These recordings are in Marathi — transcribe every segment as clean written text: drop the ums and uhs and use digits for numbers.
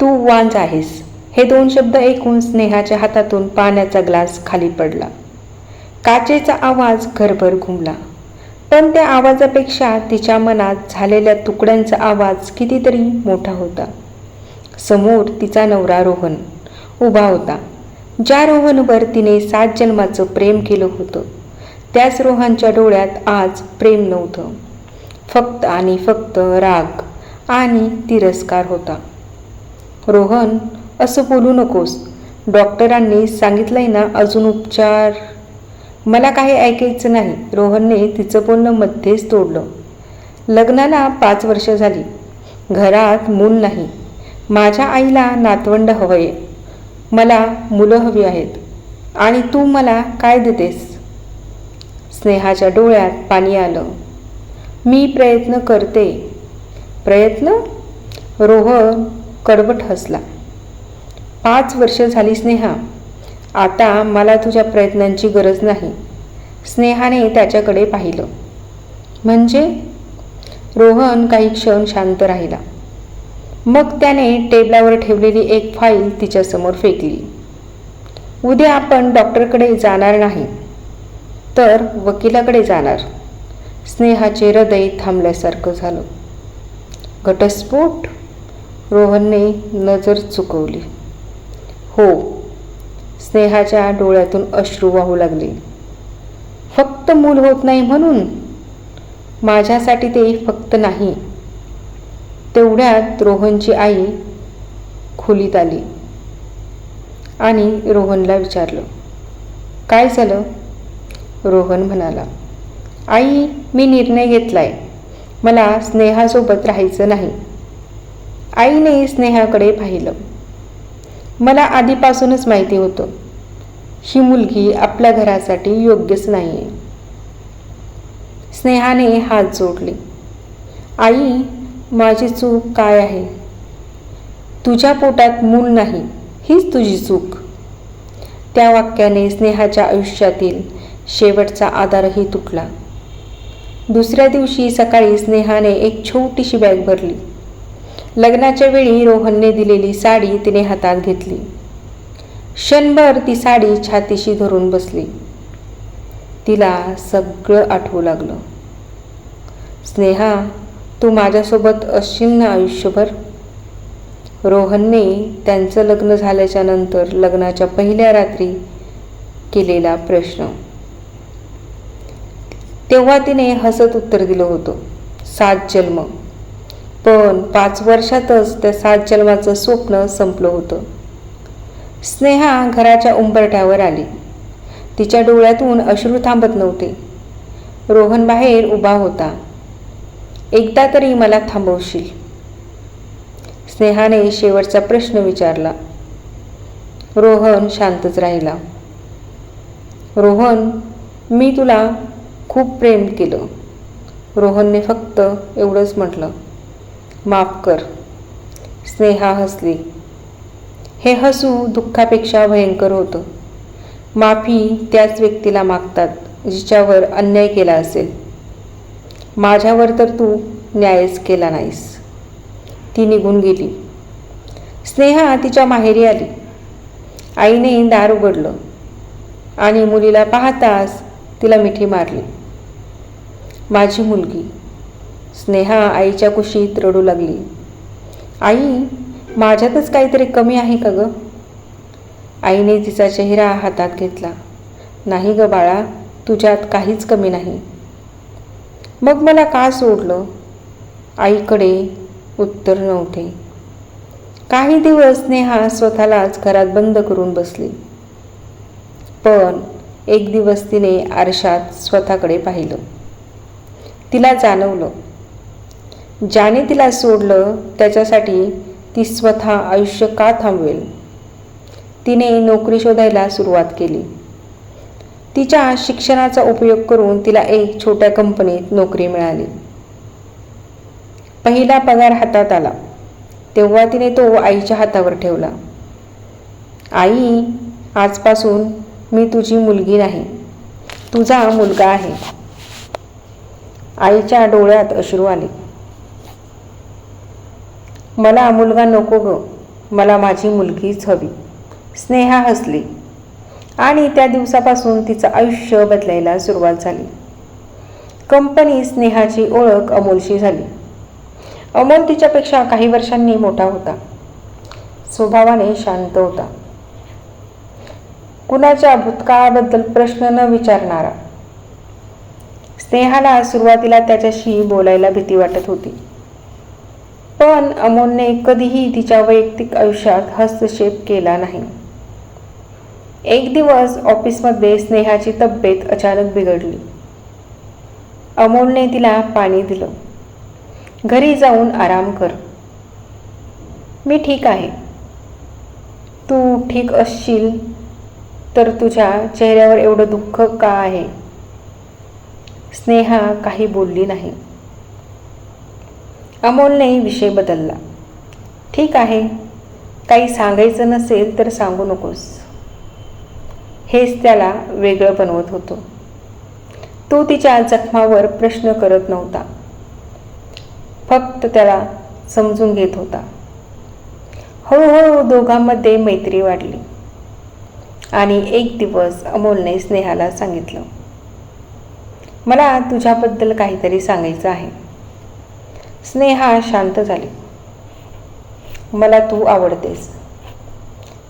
तू वांज आहेस. हे 2 शब्द ऐकून स्नेहाच्या हातातून पाण्याचा ग्लास खाली पडला. काचेचा आवाज घरभर घुमला, पण त्या आवाजापेक्षा तिच्या मनात झालेल्या तुकड्यांचा आवाज कितीतरी मोठा होता. समोर तिचा नवरा रोहन उभा होता, ज्या रोहनवर तिने 7 जन्माचं प्रेम केलं होतं. त्याच रोहनच्या डोळ्यात आज प्रेम नव्हतं, फक्त आणि फक्त राग आणि तिरस्कार होता. रोहन, असं बोलू नकोस. डॉक्टरांनी सांगितलंय ना अजून उपचार. मला काही ऐकायचं नाही. रोहनने तिचं बोलणं मध्येच तोडलं. लग्नाला 5 वर्ष झाली. घरात मूल नाही. माझ्या आईला नातवंड हवंय. मला मुलं हवी आहेत. आणि तू मला काय देतेस? स्नेहाच्या डोळ्यात पाणी आलं. मी प्रयत्न करते. प्रयत्न? रोहन कडवट हसला. 5 वर्ष झाली स्नेहा. आता मला तुझ्या प्रयत्नांची गरज नाही. स्नेहाने त्याच्याकडे पाहिलं. म्हणजे? रोहन काही क्षण शांत राहिला. मग त्याने टेबलावर ठेवलेली एक फाईल तिच्यासमोर फेकली. उद्या आपण डॉक्टरकडे जाणार नाही, तर वकिलाकडे जाणार. स्नेहाचे हृदय थांबल्यासारखं झालं. घटस्फोट? रोहनने नजर चुकवली. हो. स्नेहाच्या डोळ्यातून अश्रू वाहू लागले. फक्त मूल होत नाही म्हणून? माझ्यासाठी ते फक्त नाही. तेवढ्यात रोहनची आई खोलीत आली आणि रोहनला विचारलं, काय झालं? रोहन म्हणाला, आई, मी निर्णय घेतलाय. मला स्नेहासोबत राहायचं नाही. आईने स्नेहाकडे पाहिलं. मला आधीपासूनच माहिती होतं, ही मुलगी आपल्या घरासाठी योग्यच नाहीये. स्नेहाने हात जोडले. आई, माझी चूक काय आहे? तुझ्या पोटात मूल नाही, हीच तुझी चूक. त्या वाक्याने स्नेहाच्या आयुष्यातील शेवटचा आधारही तुटला. दुसऱ्या दिवशी सकाळी स्नेहाने एक छोटीशी बॅग भरली. लग्नाच्या वेळी रोहनने दिलेली साडी तिने हातात घेतली. क्षणभर ती साडी छातीशी धरून बसली. तिला सगळं आठवू लागलं. स्नेहा, तू माझ्यासोबत असशील ना आयुष्यभर? रोहनने त्यांचं लग्न झाल्याच्या नंतर लग्नाच्या पहिल्या रात्री केलेला प्रश्न. तेव्हा तिने हसत उत्तर दिलं होतं, 7 जन्म. पण 5 वर्षातच त्या 7 जन्माचं स्वप्न संपलं होतं. स्नेहा घराच्या उंबरठ्यावर आली. तिच्या डोळ्यातून अश्रू थांबत नव्हते. रोहन बाहेर उभा होता. एकदा तरी मला थांबवशील? स्नेहाने शेवटचा प्रश्न विचारला. रोहन शांतच राहिला. रोहन, मी तुला खूप प्रेम केलं. रोहनने फक्त एवढंच म्हटलं. माफ कर. स्नेहा हसली. हे हसू दुःखापेक्षा भयंकर होतं. माफी त्याच व्यक्तीला मागतात जिच्यावर अन्याय केला असेल. माझ्यावर तर तू न्यायच केला नाहीस. ती निघून गेली. स्नेहा तिच्या माहेरी आली. आईने दार उघडलं आणि मुलीला पाहताच तिला मिठी मारली. माझी मुलगी. स्नेहा आईच्या कुशीत रडू लागली. आई, माझ्यातच काहीतरी कमी आहे का ग? आईने तिचा चेहरा हातात घेतला. नाही ग बाळा, तुझ्यात काहीच कमी नाही. मग मला का सोडलं? आईकडे उत्तर नव्हते. काही दिवस स्नेहा स्वतःलाच घरात बंद करून बसली. पण एक दिवस तिने आरशात स्वतःकडे पाहिलं. तिला जाणवलं, ज्याने तिला सोडलं त्याच्यासाठी ती स्वतः आयुष्य का थांबवेल? तिने नोकरी शोधायला सुरुवात केली. तिच्या शिक्षणाचा उपयोग करून तिला एक छोट्या कंपनीत नोकरी मिळाली. पहिला पगार हातात आला तेव्हा तिने तो आईच्या हातावर ठेवला. आई, आजपासून मी तुझी मुलगी नाही, तुझा मुलगा आहे. आईच्या डोळ्यात अश्रू आले. मला मुलगा नको ग, मला माझी मुलगीच हवी. स्नेहा हसली आणि त्या दिवसापासून तिचं आयुष्य बदलायला सुरुवात झाली. कंपनी स्नेहाची ओळख अमोलशी झाली. अमोल तिच्यापेक्षा काही वर्षांनी मोठा होता. स्वभावाने शांत होता. कुणाच्या भूतकाळाबद्दल प्रश्न न विचारणारा. स्नेहाला सुरुवातीला त्याच्याशी बोलायला भीती वाटत होती, पण अमोलने कधीही तिच्या वैयक्तिक आयुष्यात हस्तक्षेप केला नाही. एक दिवस ऑफिसमध्ये स्नेहाची तब्येत अचानक बिघडली. अमोलने तिला पाणी दिलं. घरी जाऊन आराम कर. मी ठीक आहे. तू ठीक असशील तर तुझ्या चेहऱ्यावर एवढं दुःख का आहे? स्नेहा काही बोलली नाही. अमोलने विषय बदलला. ठीक आहे, काही सांगायचं नसेल तर सांगू नकोस. हेच त्याला वेगळं बनवत होतं. तो तिच्या जखमावर प्रश्न करत नव्हता, फक्त त्याला समजून घेत होता. हळूहळू दोघांमध्ये मैत्री वाढली आणि एक दिवस अमोलने स्नेहाला सांगितलं, मला तुझ्याबद्दल काहीतरी सांगायचं आहे. स्नेहा शांत झाली. मला तू आवडतेस.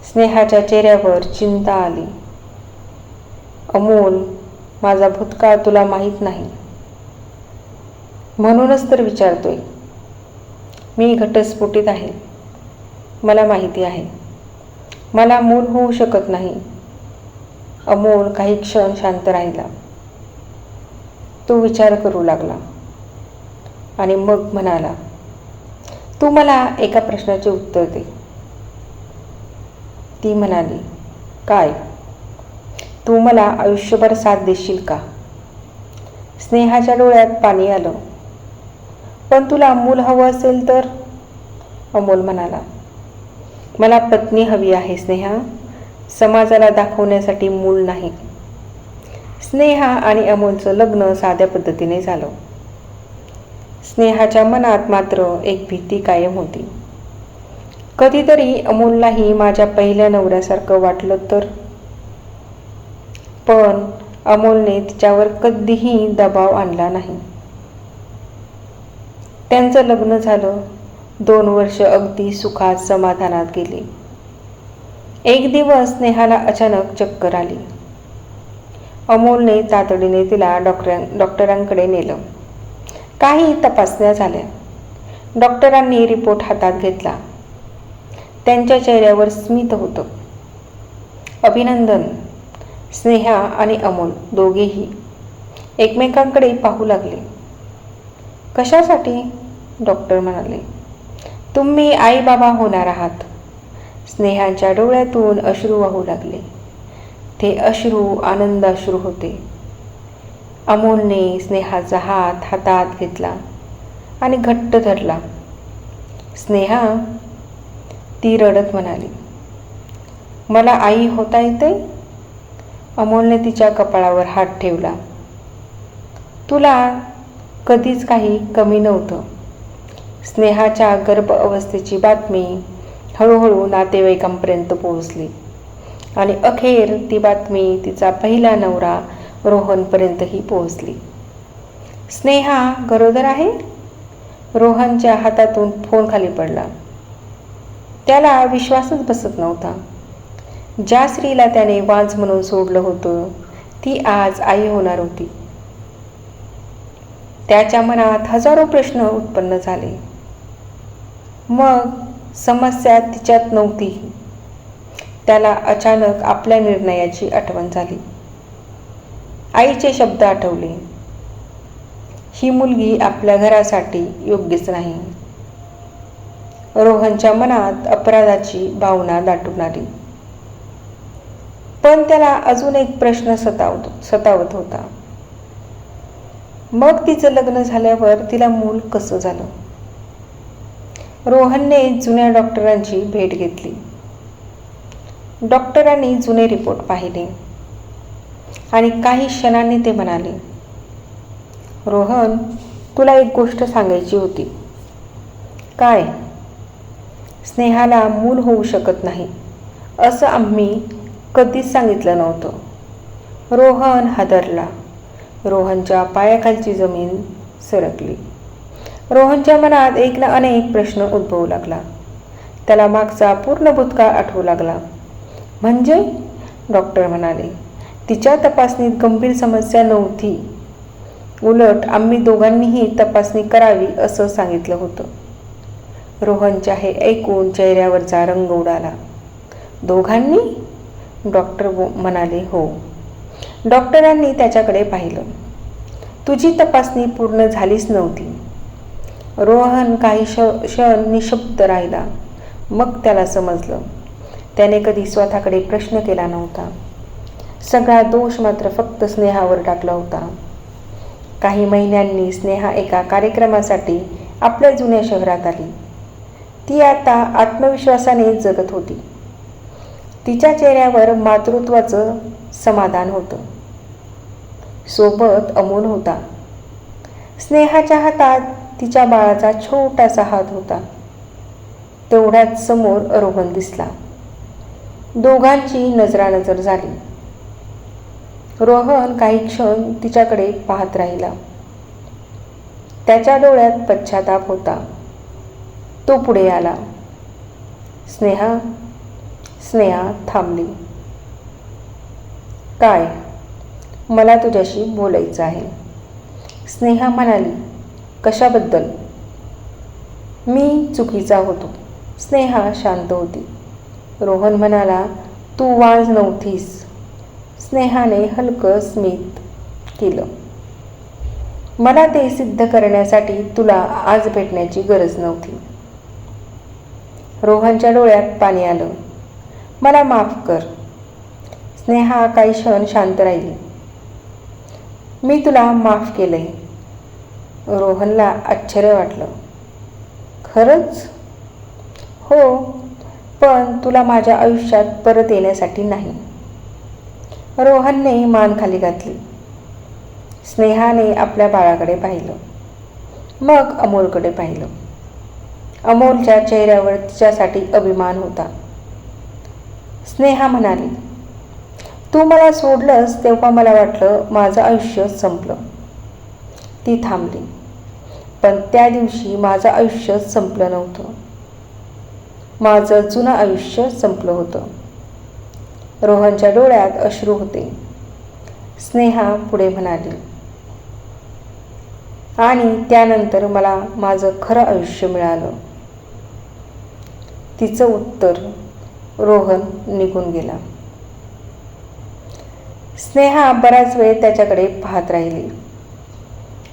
स्नेहाच्या चेहऱ्यावर चिंता आली. अमोल, माझा भूतकाळ तुला माहीत नाही, म्हणूनच तर विचारतोय. मी घटस्फोटित आहे. मला माहिती आहे. मला मूल होऊ शकत नाही. अमोल काही क्षण शांत राहिला. तो विचार करू लागला आणि मग म्हणाला, तू मला एका प्रश्नाचे उत्तर दे. ती म्हणाली, काय? तू मला आयुष्यभर साथ देशील का? स्नेहाच्या डोळ्यात पाणी आलं. पण तुला मूल हवं असेल तर? अमोल म्हणाला, मला पत्नी हवी आहे स्नेहा, समाजाला दाखवण्यासाठी मूल नाही. स्नेहा आणि अमोलचं लग्न साध्या पद्धतीने झालं. स्नेहाच्या मनात मात्र एक भीती कायम होती. कधीतरी अमोललाही माझ्या पहिल्या नवऱ्यासारखं वाटलं तर? पण अमोलने तिच्यावर कधीही दबाव आणला नाही. त्यांचं लग्न झालं. 2 वर्ष अगदी सुखात समाधानात गेली. एक दिवस स्नेहाला अचानक चक्कर आली. अमोलने तातडीने तिला डॉक्टरांकडे नेलं. काही तपासण्या झाल्या. डॉक्टरांनी रिपोर्ट हातात घेतला. त्यांच्या चेहऱ्यावर स्मित होतं. अभिनंदन. स्नेहा आणि अमोल दोघेही एकमेकांकडे पाहू लागले. कशासाठी? डॉक्टर म्हणाले, तुम्ही आई बाबा होणार आहात. स्नेहाच्या डोळ्यातून अश्रू वाहू लागले. ते अश्रू आनंद अश्रू होते. अमोलने स्नेहाचा हात हातात घेतला आणि घट्ट धरला. स्नेहा, ती रडत म्हणाली, मला आई होता येते? अमोलने तिच्या कपाळावर हात ठेवला. तुला कधीच काही कमी नव्हतं. स्नेहाच्या गर्भ अवस्थेची बातमी हळूहळू नातेवाईकांपर्यंत पोहोचली आणि अखेर ती बातमी तिचा पहिला नवरा रोहनपर्यंतही पोहोचली. स्नेहा गरोदर आहे? रोहनच्या हातातून फोन खाली पडला. त्याला विश्वासच बसत नव्हता. ज्या स्त्रीला त्याने वाज म्हणून सोडलं होतं ती आज आई होणार होती. त्याच्या मनात हजारो प्रश्न उत्पन्न झाले. मग समस्या तिच्यात नव्हती. त्याला अचानक आपल्या निर्णयाची आठवण झाली. आईचे शब्द आठवले, ही मुलगी आपल्या घरासाठी योग्यच नाही. रोहनच्या मनात अपराधाची भावना दाटून आली. पण त्याला अजून एक प्रश्न सतावत होता. मग तिचं लग्न झाल्यावर तिला मूल कसं झालं? रोहनने जुन्या डॉक्टरांची भेट घेतली. डॉक्टरांनी जुने रिपोर्ट पाहिले आणि काही क्षणांनी ते म्हणाले, रोहन, तुला एक गोष्ट सांगायची होती. काय? स्नेहाला मूल होऊ शकत नाही असं आम्ही कधीच सांगितलं नव्हतं. रोहन हादरला. रोहनच्या पायाखालची जमीन सरकली. रोहनच्या मनात एक ना अनेक प्रश्न उद्भवू लागला. त्याला मागचा पूर्ण भूतकाळ आठवू लागला. म्हणजे डॉक्टर म्हणाले तिच्या तपासणीत गंभीर समस्या नव्हती. उलट आम्ही दोघांनीही तपासणी करावी असं सांगितलं होतं. रोहनच्या हे ऐकून चेहऱ्यावरचा रंग उडाला. दोघांनी? डॉक्टर म्हणाले. हो. डॉक्टरांनी त्याच्याकडे पाहिलं. तुझी तपासणी पूर्ण झालीच नव्हती. रोहन काही क्षण निशब्द राहिला. मग त्याला समजलं. त्याने कधी स्वतःकडे प्रश्न केला नव्हता. सगळा दोष मात्र फक्त स्नेहावर टाकला होता. काही महिन्यांनी स्नेहा एका कार्यक्रमासाठी आपल्या जुन्या शहरात आली. ती आता आत्मविश्वासाने जगत होती. तिच्या चेहऱ्यावर मातृत्वाचं समाधान होतं. सोबत अमोल होता. स्नेहाच्या हातात तिच्या बाळाचा छोटासा हात होता. तेवढ्याच समोर रोहन दिसला. दोघांची नजरानजर झाली. रोहन काही क्षण तिच्याकडे पाहत राहिला. त्याच्या डोळ्यात पश्चाताप होता. तो पुढे आला. स्नेहा. स्नेहा थांबली. काय? मला तुझ्याशी बोलायचं आहे. स्नेहा म्हणाली. कशाबद्दल? मी चुकीचा होतो. स्नेहा शांत होती. रोहन म्हणाला तू वाज नव्हतीस. स्नेहाने हलकं स्मित केलं. मला ते सिद्ध करण्यासाठी तुला आज भेटण्याची गरज नव्हती. रोहनच्या डोळ्यात पाणी आलं. मला माफ कर. स्नेहा काही क्षण शांत राहिली. मी तुला माफ केलंय. रोहनला आश्चर्य वाटलं. खरंच? हो, पण तुला माझ्या आयुष्यात परत येण्यासाठी नाही. रोहनने मान खाली घातली. स्नेहाने आपल्या बाळाकडे पाहिलं. मग अमोलकडे पाहिलं. अमोलच्या चेहऱ्यावर तिच्यासाठी अभिमान होता. स्नेहा म्हणाली तू मला सोडलंस तेव्हा मला वाटलं माझं आयुष्य संपलं. ती थांबली. पण त्या दिवशी माझं आयुष्य संपलं नव्हतं. माझं जुनं आयुष्य संपलं होतं. रोहनच्या डोळ्यात अश्रू होते. स्नेहा पुढे म्हणाली आणि त्यानंतर मला माझं खरं आयुष्य मिळालं. तिचं उत्तर रोहन निघून गेला. स्नेहा बराच वेळ त्याच्याकडे पाहत राहिली.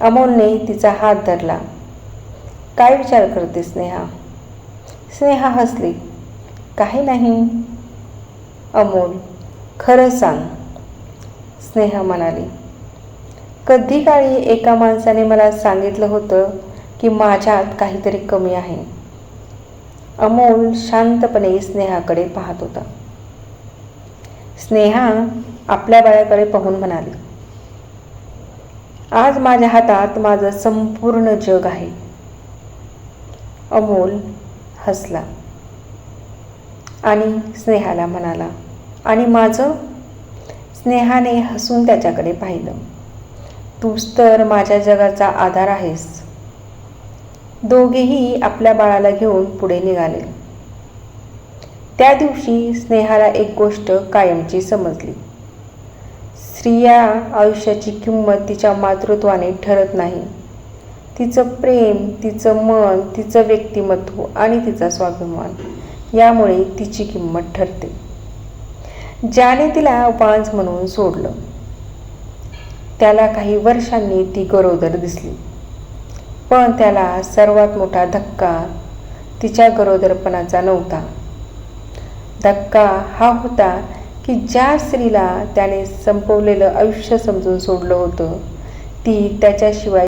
अमोलने तिचा हात धरला. काय विचार करते स्नेहा? स्नेहा हसली. काही नाही. अमोल खरं सांग. स्नेहा म्हणाली कधी काळी एका माणसाने मला सांगितलं होतं की माझ्यात काहीतरी कमी आहे. अमोल शांतपणे स्नेहाकडे पाहत होता. स्नेहा आपल्या बाळाकडे पाहून म्हणाली आज माझ्या हातात माझं संपूर्ण जग आहे. अमोल हसला आणि स्नेहाला म्हणाला आणि माझं? स्नेहाने हसून त्याच्याकडे पाहिलं. तूच तर माझ्या जगाचा आधार आहेस. दोघेही आपल्या बाळाला घेऊन पुढे निघाले. त्या दिवशी स्नेहाला एक गोष्ट कायमची समजली. स्त्रिया आयुष्याची किंमत तिच्या मातृत्वाने ठरत नाही. तिचं प्रेम, तिचं मन, तिचं व्यक्तिमत्व आणि तिचा स्वाभिमान यामुळे तिची किंमत ठरते. ज्याने तिला वांज म्हणून सोडलं त्याला काही वर्षांनी ती गरोदर दिसली. पण त्याला सर्वात मोठा धक्का तिच्या गरोदरपणाचा नव्हता. धक्का हा होता की ज्या स्त्रीला त्याने संपवलेलं आयुष्य समजून सोडलं होतं ती त्याच्याशिवाय